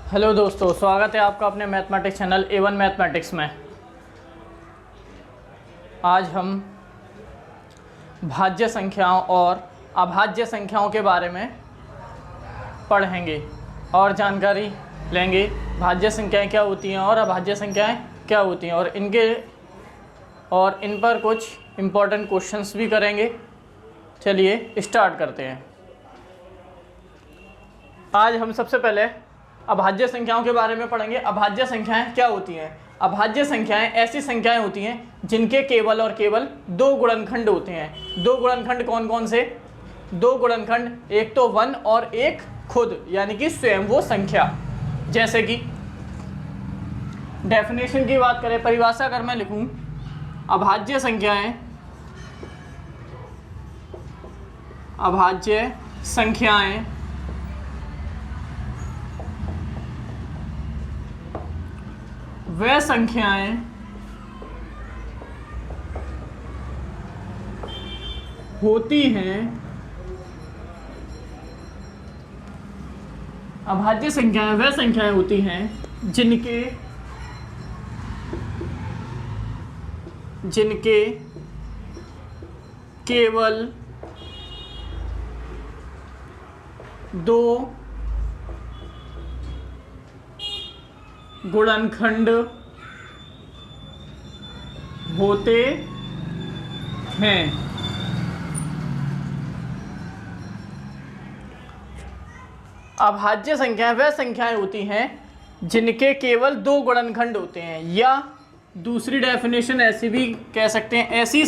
Hello दोस्तों, स्वागत है आपका अपने मैथमेटिक्स चैनल A1 मैथमेटिक्स में। आज हम भाज्य संख्याओं और अभाज्य संख्याओं के बारे में पढ़ेंगे और जानकारी लेंगे। भाज्य संख्याएं क्या होती हैं और अभाज्य संख्याएं क्या होती हैं और इन पर कुछ इम्पोर्टेंट क्वेश्चंस भी करेंगे। चलिए स्टार्ट करते हैं। आज हम सबसे पहले अभाज्य संख्याओं के बारे में पढ़ेंगे। अभाज्य संख्याएं क्या होती हैं? अभाज्य संख्याएं ऐसी संख्याएं होती हैं जिनके केवल और केवल दो गुणनखंड होते हैं। दो गुणनखंड कौन कौन से? दो गुणनखंड, एक तो 1 और एक खुद यानी कि स्वयं वो संख्या। जैसे कि डेफिनेशन की बात करें, परिभाषा अगर मैं लिखूं, अभाज्य संख्याएं वे संख्याएं होती हैं, अभाज्य संख्याएं वे संख्याएं होती हैं जिनके केवल दो गुणनखंड होते हैं। अभाज्य संख्याएं वह संख्याएं होती हैं जिनके केवल दो गुणनखंड होते हैं, या दूसरी डेफिनेशन ऐसी भी कह सकते हैं, ऐसी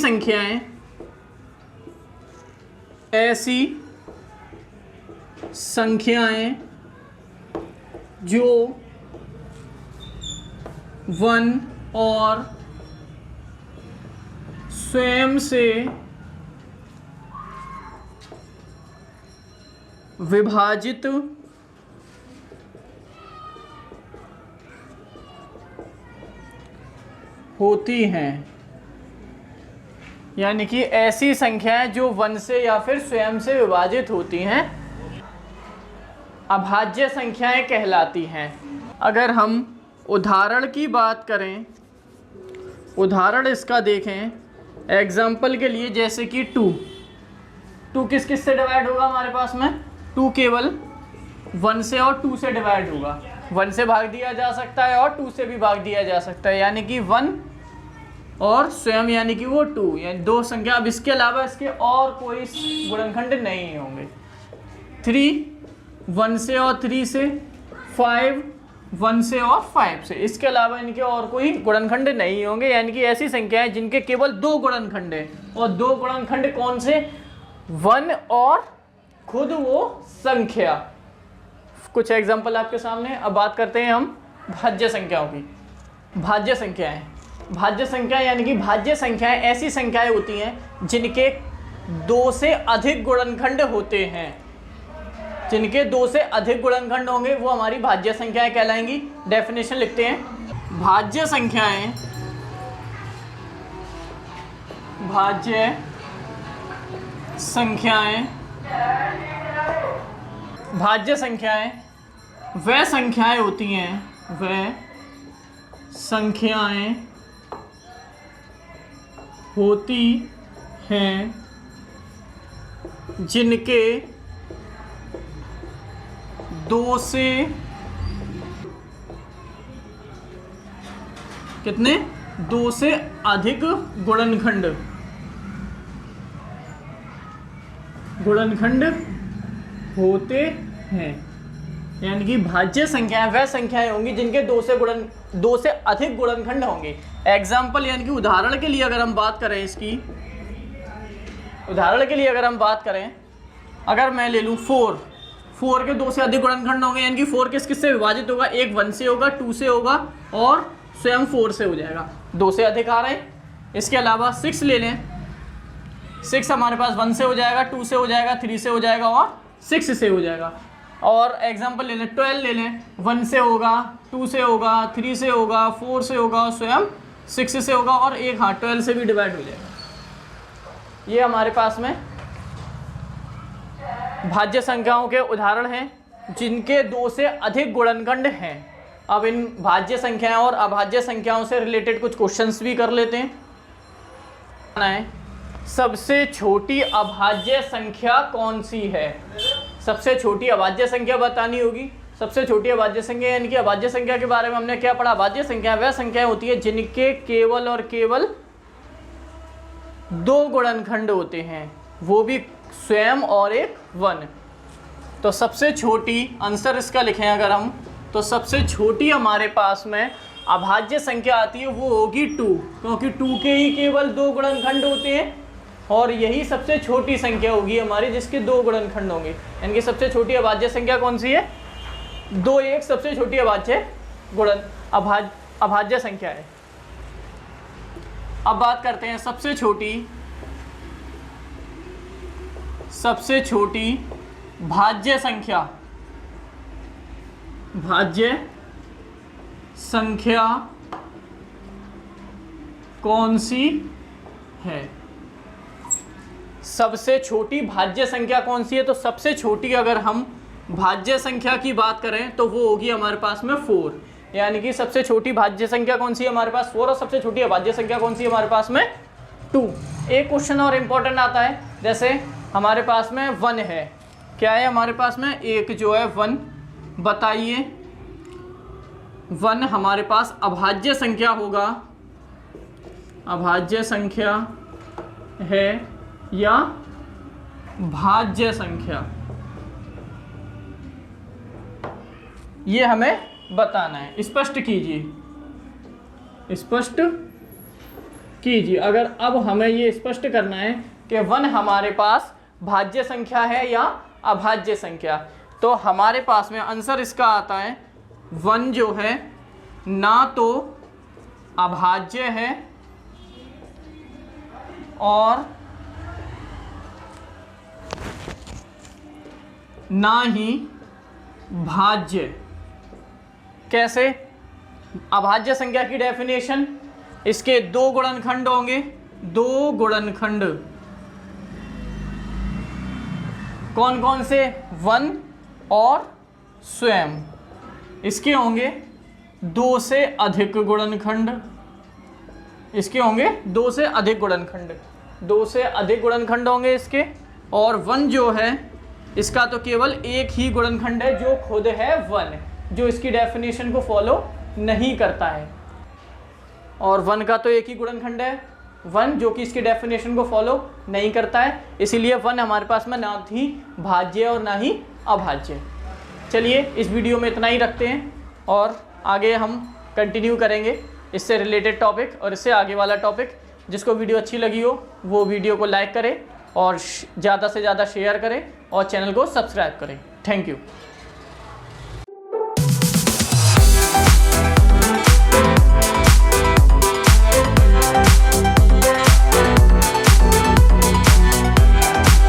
संख्याएं जो 1 और स्वयं से विभाजित होती हैं। यानी कि ऐसी संख्याएं जो 1 से या फिर स्वयं से विभाजित होती हैं अभाज्य संख्याएं कहलाती हैं। अगर हम उदाहरण की बात करें, उदाहरण इसका देखें एग्जाम्पल के लिए, जैसे कि 2 किस किस से डिवाइड होगा हमारे पास में? 2 केवल 1 से और 2 से डिवाइड होगा। 1 से भाग दिया जा सकता है और 2 से भी भाग दिया जा सकता है, यानी कि 1 और स्वयं यानी कि वो 2, यानी दो संख्या। अब इसके अलावा इसके और कोई गुणनखंड नहीं होंगे। 3 1 से और 3 से, 5 1 से और 5 से, इसके अलावा इनके और कोई गुणनखंड नहीं होंगे। यानी कि ऐसी संख्याएं जिनके केवल दो गुणनखंड हैं, और दो गुणनखंड कौन से? 1 और खुद वो संख्या। कुछ एग्जांपल आपके सामने। अब बात करते हैं हम भाज्य संख्याओं की। भाज्य संख्याएं यानी कि भाज्य संख्याएं ऐसी संख्याएं होती हैं जिनके 2 से अधिक गुणनखंड होते हैं। जिनके 2 से अधिक गुणनखंड होंगे वो हमारी भाज्य संख्याएं कहलाएंगी। डेफिनेशन लिखते हैं। भाज्य संख्याएं वह संख्याएं होती हैं जिनके 2 से कितने? 2 से अधिक गुणनखंड होते हैं। यानी कि भाज्य संख्याएं वह संख्याएं होंगी जिनके 2 से अधिक गुणनखंड होंगे। एग्जाम्पल यानी कि उदाहरण के लिए अगर हम बात करें, अगर मैं ले लूँ 4 के 2 से अधिक गुणनखंड होंगे, यानी कि 4 किस से विभाजित होगा? एक 1 से होगा, 2 से होगा और स्वयं 4 से हो जाएगा। 2 से अधिक आ रहे हैं। इसके अलावा 6 ले लें, 6 हमारे पास 1 से हो जाएगा, 2 से हो जाएगा, 3 से हो जाएगा और 6 से हो जाएगा। और एग्जाम्पल ले लें 12 ले लें, 1 से होगा, 2 से होगा, 3 से होगा, 4 से होगा और स्वयं 6 से होगा और एक 12 से भी डिवाइड हो जाएगा। ये हमारे पास में भाज्य संख्याओं के उदाहरण हैं। जिनके 2 से अधिक गुणनखंड हैं। अब इन भाज्य संख्याएं और अभाज्य संख्याओं से रिलेटेड कुछ क्वेश्चंस भी कर लेते हैं। सबसे छोटी अभाज्य संख्या कौन सी है? सबसे छोटी अभाज्य संख्या बतानी होगी। सबसे छोटी अभाज्य संख्या यानी कि अभाज्य संख्या के बारे में हमने क्या पढ़ा? अभाज्य संख्या वह संख्या होती है जिनके केवल और केवल 2 गुणनखंड होते हैं, वो भी स्वयं और एक 1। तो सबसे छोटी, आंसर इसका लिखें अगर हम, तो सबसे छोटी हमारे पास में अभाज्य संख्या आती है वो होगी 2, क्योंकि 2 के ही केवल 2 गुणनखंड होते हैं और यही सबसे छोटी संख्या होगी हमारी जिसके 2 गुणनखंड होंगे। यानी कि सबसे छोटी अभाज्य संख्या कौन सी है? 2 1 सबसे छोटी अभाज्य संख्या है। अब बात करते हैं सबसे छोटी भाज्य संख्या। भाज्य संख्या कौन सी है? सबसे छोटी भाज्य संख्या कौन सी है? तो सबसे छोटी अगर हम भाज्य संख्या की बात करें तो वो होगी हमारे पास में 4। यानी कि सबसे छोटी भाज्य संख्या कौन सी है हमारे पास? 4। और सबसे छोटी अभाज्य संख्या कौन सी है हमारे पास में? 2। एक क्वेश्चन और इम्पोर्टेंट आता है, जैसे हमारे पास में 1 है। क्या है हमारे पास में? एक जो है 1, बताइए 1 हमारे पास अभाज्य संख्या होगा, अभाज्य संख्या है या भाज्य संख्या? ये हमें बताना है। स्पष्ट कीजिए। अगर अब हमें ये स्पष्ट करना है कि 1 हमारे पास भाज्य संख्या है या अभाज्य संख्या, तो हमारे पास में आंसर इसका आता है 1 जो है ना तो अभाज्य है और ना ही भाज्य। कैसे? अभाज्य संख्या की डेफिनेशन, इसके 2 गुणनखंड होंगे, 2 गुणनखंड कौन कौन से? 1 और स्वयं। इसके होंगे 2 से अधिक गुणनखंड, इसके होंगे 2 से अधिक गुणनखंड, 2 से अधिक गुणनखंड होंगे इसके। और 1 जो है इसका तो केवल एक ही गुणनखंड है जो खुद है 1, जो इसकी डेफिनेशन को फॉलो नहीं करता है। और 1 का तो एक ही गुणनखंड है 1 जो कि इसकी डेफिनेशन को फॉलो नहीं करता है, इसीलिए 1 हमारे पास में ना ही भाज्य और ना ही अभाज्य। चलिए इस वीडियो में इतना ही रखते हैं और आगे हम कंटिन्यू करेंगे इससे रिलेटेड टॉपिक और इससे आगे वाला टॉपिक। जिसको वीडियो अच्छी लगी हो वो वीडियो को लाइक करें और ज़्यादा से ज़्यादा शेयर करें और चैनल को सब्सक्राइब करें। Thank you.